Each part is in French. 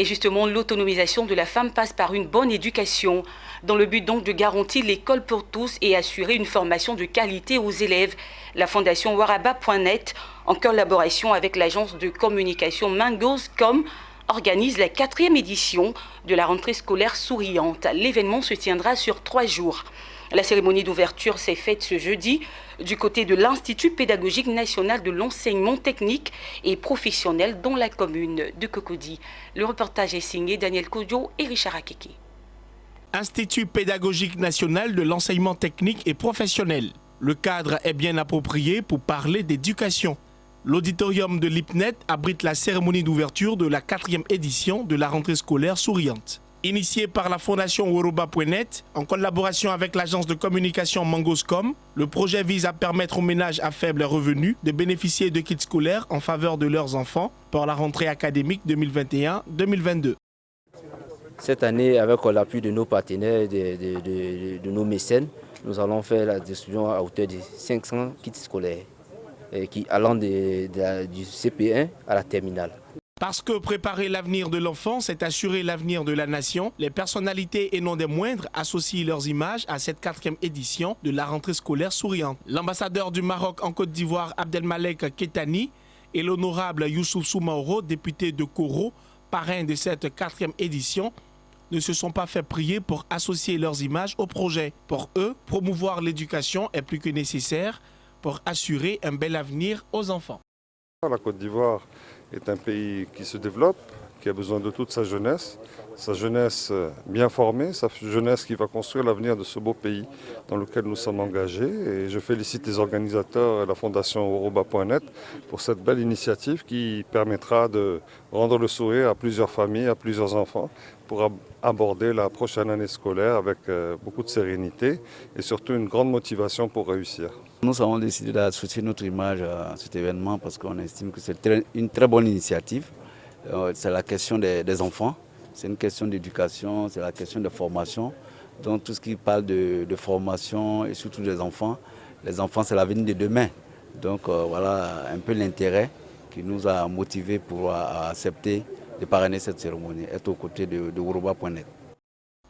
Et justement, l'autonomisation de la femme passe par une bonne éducation, dans le but donc de garantir l'école pour tous et assurer une formation de qualité aux élèves. La fondation Waraba.net, en collaboration avec l'agence de communication Mangos.com, organise la 4e édition de la rentrée scolaire souriante. L'événement se tiendra sur 3 jours. La cérémonie d'ouverture s'est faite ce jeudi du côté de l'Institut pédagogique national de l'enseignement technique et professionnel dans la commune de Cocody. Le reportage est signé Daniel Kodjo et Richard Akeke. Institut pédagogique national de l'enseignement technique et professionnel. Le cadre est bien approprié pour parler d'éducation. L'auditorium de l'IPNET abrite la cérémonie d'ouverture de la 4e édition de la rentrée scolaire souriante. Initié par la fondation Woroba.net, en collaboration avec l'agence de communication Mangos.com, le projet vise à permettre aux ménages à faible revenu de bénéficier de kits scolaires en faveur de leurs enfants pour la rentrée académique 2021-2022. Cette année, avec l'appui de nos partenaires, de nos mécènes, nous allons faire la distribution à hauteur de 500 kits scolaires, allant du CP1 à la terminale. Parce que préparer l'avenir de l'enfant, c'est assurer l'avenir de la nation, les personnalités et non des moindres associent leurs images à cette 4e édition de la rentrée scolaire souriante. L'ambassadeur du Maroc en Côte d'Ivoire, Abdelmalek Ketani, et l'honorable Youssouf Soumaoro, député de Koro, parrain de cette 4e édition, ne se sont pas fait prier pour associer leurs images au projet. Pour eux, promouvoir l'éducation est plus que nécessaire pour assurer un bel avenir aux enfants. La Côte d'Ivoire est un pays qui se développe, qui a besoin de toute sa jeunesse bien formée, sa jeunesse qui va construire l'avenir de ce beau pays dans lequel nous sommes engagés. Et je félicite les organisateurs et la fondation Woroba.net pour cette belle initiative qui permettra de rendre le sourire à plusieurs familles, à plusieurs enfants, pour aborder la prochaine année scolaire avec beaucoup de sérénité et surtout une grande motivation pour réussir. Nous avons décidé d'associer notre image à cet événement parce qu'on estime que c'est une très bonne initiative. C'est la question des enfants, c'est une question d'éducation, c'est la question de formation. Donc tout ce qui parle de formation et surtout des enfants, les enfants c'est l'avenir de demain. Donc voilà un peu l'intérêt qui nous a motivés pour accepter de parrainer cette cérémonie, être aux côtés de Woroba.net.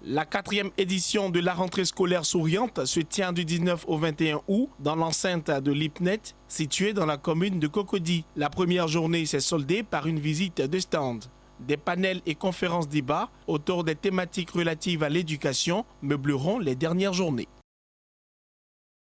La 4e édition de la rentrée scolaire souriante se tient du 19 au 21 août dans l'enceinte de l'IPNET, située dans la commune de Cocody. La première journée s'est soldée par une visite de stand. Des panels et conférences débats autour des thématiques relatives à l'éducation meubleront les dernières journées.